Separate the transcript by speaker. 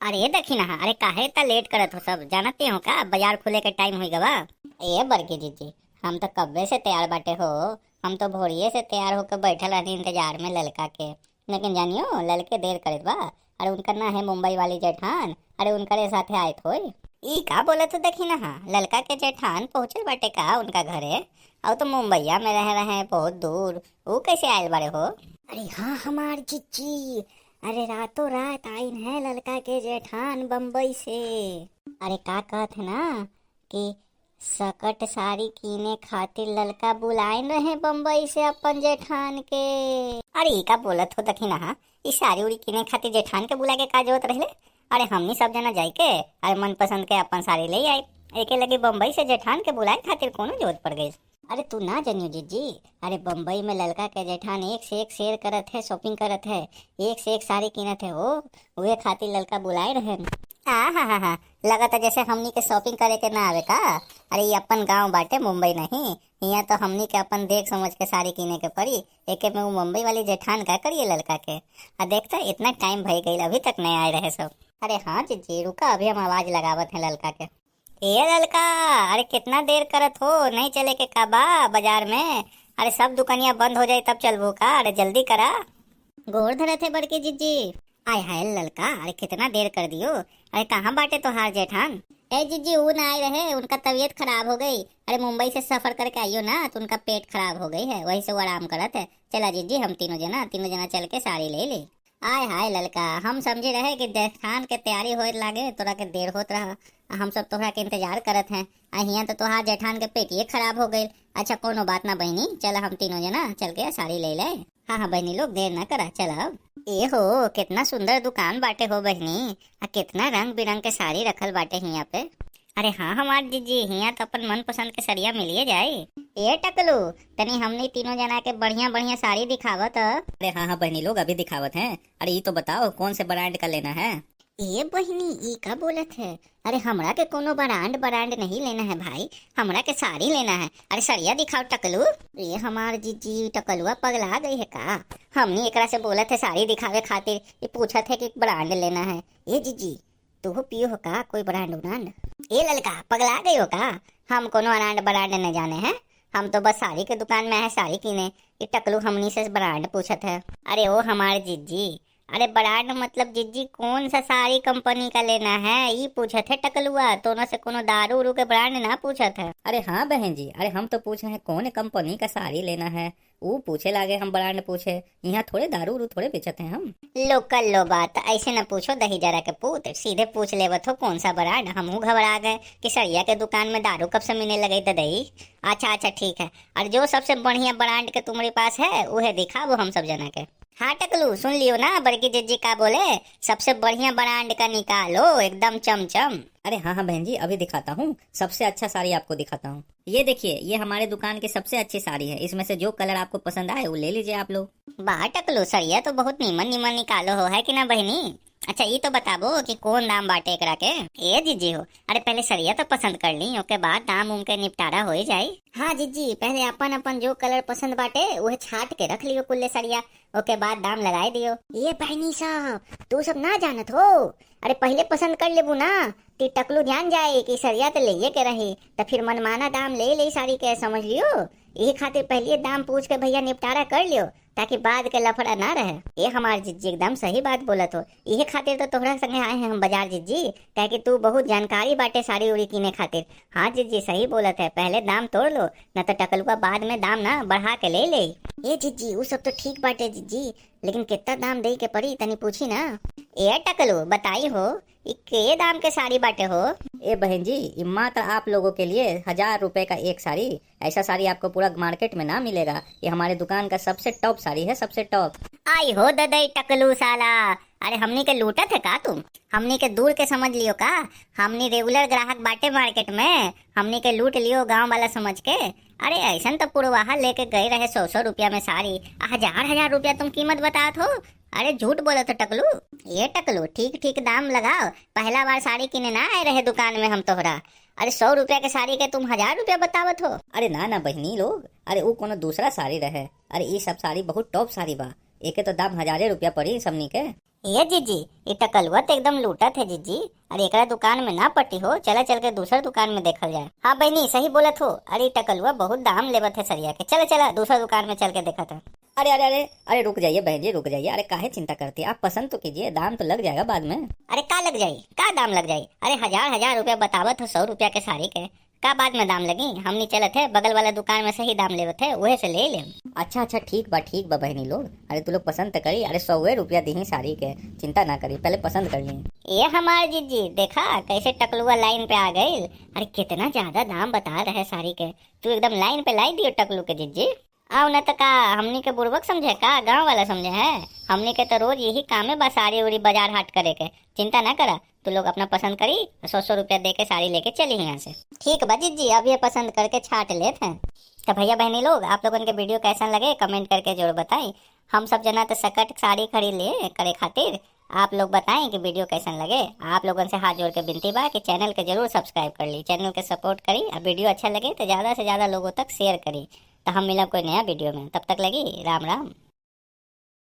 Speaker 1: अरे ये देखी ना, अरे काहे इतना लेट करत हो? सब जानते हो का बाजार खुले के टाइम हुई गवा। ये बड़की जीजी, हम तो कब्बे से तैयार बाटे हो। हम तो भोरिये से तैयार होकर बैठल रहनी इंतजार में ललका के। लेकिन जानियो ललके देर करत बा। अरे उनका ना है मुंबई वाली जेठान, अरे उनकरे साथे आयत होई। ई का बोले तो देखी ना, ललका के जेठान पहुंचल बाटे का उनका घरे। और तो मुंबईया में रहे बहुत दूर। वो कैसे आयल बारे हो? अरे हाँ हमार जीजी, अरे रातों रात आइन है ललका के जेठान बम्बई से। अरे का कहत है ना कि सकट साड़ी कीने खातिर ललका बुलाइन रहे बम्बई से अपन जेठान के। अरे ई का बोलत हो दखी ना, ई साड़ी उड़ी कीने खातिर जेठान के बुला के का जरूरत रहे? अरे हमनी सब जना जाई के अरे मन पसंद के अपन साड़ी ले आई। एके लगे बम्बई से जेठान के बुलाए खातिर कोनो जरूरत पड़ गई? अरे तू ना जानियो जीजी, अरे बम्बई में ललका के जेठान एक से एक शेयर करत है, शॉपिंग करत है, एक से एक साड़ी कीनत है। वो उहे खातिर ललका बुलाए रहे। हाँ, लगा था जैसे हमनी के शॉपिंग करे के ना आवे का। अरे ये अपन गांव बाटे, मुंबई नहीं। यहाँ तो हमनी के अपन देख समझ के साड़ी कीने के पड़ी। एके में वो मुंबई वाली जेठान का करिए ललका के। देखता इतना टाइम भई गई अभी तक नहीं आए रहे सब। अरे हाँ जीजी रुका, अभी हम आवाज लगावत है ललका के। ए ललका, अरे कितना देर करत हो? नहीं चले के काबा बाजार में? अरे सब दुकानियां बंद हो जाए तब चलबो का? अरे जल्दी करा। गोर धरत है बड़के जीजी। आय हाय ललका, अरे कितना देर कर दियो। अरे कहाँ बाटे तो हार जेठान? ए जीजी वो ना आए रहे, उनका तबीयत खराब हो गई। अरे मुंबई से सफर करके आइयो ना, तो उनका पेट खराब हो गई है, वही से वो आराम करत है। चला जीजी हम तीनों जना चल के साड़ी ले ले। आय हाय ललका, हम समझे रहे कि जेठान के तैयारी होए लागे, तोरा के देर होत रहा। हम सब तोहरा के इंतजार करत हैं। यहाँ तो तोहार जेठान के पेट ये खराब हो गई। अच्छा कोनो बात ना बहनी, चला हम तीनों जना चल के साड़ी ले ले। हाँ बहनी लोग देर ना करा, चला अब। ए हो कितना सुंदर दुकान बाटे हो बहनी, कितना रंग बिरंग के साड़ी रखल बाटे यहाँ पे। अरे हाँ हमार जीजी, यहाँ तो अपन मन पसंद के सड़िया मिलिए जाए। ए टकलू, तनी हमने तीनों जना के बढ़िया बढ़िया साड़ी दिखावत।
Speaker 2: अरे हाँ बहनी लोग अभी दिखावत हैं। अरे ये तो बताओ कौन से ब्रांड का लेना है?
Speaker 1: ए बहिनी ई का बोलत है? अरे हमरा के कोनो ब्रांड ब्रांड नहीं लेना है भाई, हमरा के साड़ी लेना है। अरे सड़िया दिखाओ टकलू। ये हमार जीजी टकलुआ पगला गई है का? हमने एकरा से बोलत है साड़ी दिखावे खातिर, ये पूछत है कि ब्रांड लेना है। ए जीजी तू पियो हो का कोई ब्रांड ब्रांड? ए ललका पगला गई हो का? हम कोनो ब्रांड न जाने हैं। हम तो बस साड़ी के दुकान में है साड़ी कीने। ये टकलू हमनी से ब्रांड पूछत है। अरे ओ हमारे जीजी, अरे ब्रांड मतलब जीजी कौन सा साड़ी कंपनी का लेना है ये पूछत है टकलुआ, तो न से कोनो दारू उरू के ब्रांड ना पूछत है।
Speaker 2: अरे हाँ बहन जी, अरे हम तो पूछे हैं कौन कंपनी का साड़ी लेना है। वो पूछे लागे हम ब्रांड पूछे, यहाँ थोड़े दारू उरू थोड़े बेचते हैं हम।
Speaker 1: लोकल लो बात ऐसे न पूछो दही जरा के पूत, सीधे पूछ लेवत हो कौन सा ब्रांड। हम घबरा गए कि सरिया के दुकान में दारू कब से मिलने लगे तो दही। अच्छा ठीक है, और जो सबसे बढ़िया ब्रांड के तुम्हारे पास है वो है दिखाओ हम सब जना के। हाँ टकलू सुन लियो ना बड़की जीजी का बोले, सबसे बढ़िया ब्रांड का निकालो एकदम चमचम।
Speaker 2: अरे हाँ बहन जी अभी दिखाता हूँ, सबसे अच्छा साड़ी आपको दिखाता हूँ। ये देखिए ये हमारे दुकान की सबसे अच्छी साड़ी है, इसमें से जो कलर आपको पसंद आए वो ले लीजिए आप लोग।
Speaker 1: वाह टकलू सरिया तो बहुत नीमन नीमन निकालो हो, है कि ना बहनी? अच्छा ये तो बताबो कि कौन दाम बाटे एकरा के? ए जीजी हो, अरे पहले सरिया तो पसंद कर ली, ओके बाद दाम उम के निपटारा हो जाए। हाँ जीजी पहले अपन अपन जो कलर पसंद बाटे वह छाट के रख लियो कुल्ले सरिया, ओके बाद दाम लगाए दियो। ये बहनी साहब तू सब ना जानत हो, अरे पहले पसंद कर लेबू ना ती टकलू ध्यान जाए कि सरिया तो ले के रही, तो फिर मनमाना दाम ले साड़ी के, समझ लियो। यही खातिर पहले दाम पूछ के भैया निपटारा कर लियो, ताकि बाद के लफड़ा ना रहे। ये हमार जीजी एकदम सही बात बोलत हो, यही खातिर तो तोहरा संगे आए हैं हम बाजार जीजी, कह कि तू बहुत जानकारी बाटे साड़ी उड़ी कीने खातिर। हाँ जीजी सही बोलत है, पहले दाम तोड़ लो न तो टकलुआ बाद में दाम ना बढ़ा के ले ले। ये जीजी वो सब तो ठीक बाटे जीजी, लेकिन कितना दाम दे के पड़ी तनी पूछी ना। ए टकलू बताई हो के दाम के साड़ी बाटे हो?
Speaker 2: ए बहन जी मात्र आप लोगों के लिए 1000 रुपए का एक साड़ी। ऐसा साड़ी आपको पूरा मार्केट में ना मिलेगा, ये हमारे दुकान का सबसे टॉप साड़ी है, सबसे टॉप।
Speaker 1: आई हो ददई टकलू साला, अरे हमनी के लूटत है का तुम? हमनी के दूर के समझ लियो का? हमनी रेगुलर ग्राहक बाटे मार्केट में, हमनी के लूट लियो गांव वाला समझ के। अरे ऐसा तो पुरवाहा लेके गए रहे 100 रुपया में साड़ी, 1000 रुपया तुम कीमत बतात हो? अरे झूठ बोलो तो टकलू। ये टकलू ठीक ठीक दाम लगाओ, पहला बार साड़ी किने ना आए रहे दुकान में हम तोहरा। अरे 100 रुपया के साड़ी के तुम 1000 रुपया बतावत हो?
Speaker 2: अरे ना बहनी लोग, अरे वो कोनो दूसरा साड़ी रहे। अरे ये सब साड़ी बहुत टॉप साड़ी बा, एके तो दाम 1000 रुपया पड़ी सबनी के।
Speaker 1: ये जीजी, ये टकलुआ तो एकदम लूटत है जीजी। अरे एकरा दुकान में ना पट्टी हो, चला चल के दूसर दुकान में देखल जाए। हाँ बहनी सही बोलत हो। अरे टकलुआ बहुत दाम लेवत है सरिया के। चला चला दूसरा दुकान में चल के देखा था।
Speaker 2: अरे अरे अरे अरे रुक जाइए बहन जी, रुक जाइए। अरे काहे चिंता करती है, आप पसंद तो कीजिए, दाम तो लग जाएगा बाद में।
Speaker 1: अरे का लग जाई, का दाम लग जाई? अरे हजार हजार रुपया बतावत हो 100 रुपया के साड़ी के, का बाद में दाम लगी? हमनी चलत है बगल वाला दुकान में सही दाम लेवत है, वहे से ले ले।
Speaker 2: अच्छा अच्छा ठीक बा बहनी लोग। अरे तू लोग पसंद तो करी। अरे 100 रुपया दी साड़ी के, चिंता ना करी, पहले पसंद कर ली।
Speaker 1: ये हमारे जीजी देखा कैसे टकलुआ लाइन पे आ गई। अरे कितना ज्यादा दाम बता रहे साड़ी के, तू एकदम लाइन पे लाई दियो टकलू के जीजी। आओ न तो का हमनी के बुर्बक समझे का गांव वाला समझे है? हमनी के तो रोज यही काम है, बस साड़ी उड़ी बाजार हाट करे के। चिंता ना करा, तू लोग अपना पसंद करी, 100 रुपया दे के साड़ी लेके चली यहाँ से। ठीक बा जीजी, अब ये पसंद करके छाट लेते हैं। तो भैया बहनी लोग, आप लोगों के वीडियो कैसा लगे कमेंट करके जरूर बताएं। हम सब जना तो सकट साड़ी खरीद लिए करे खातिर, आप लोग बताएं कि वीडियो कैसा लगे। आप लोगों से हाथ जोड़ के विनती बा कि चैनल के जरूर सब्सक्राइब कर ली, चैनल के सपोर्ट करी। और वीडियो अच्छा लगे तो ज़्यादा से ज़्यादा लोगों तक शेयर करी। तो हम मिलब कोई नया वीडियो में, तब तक लगी राम राम।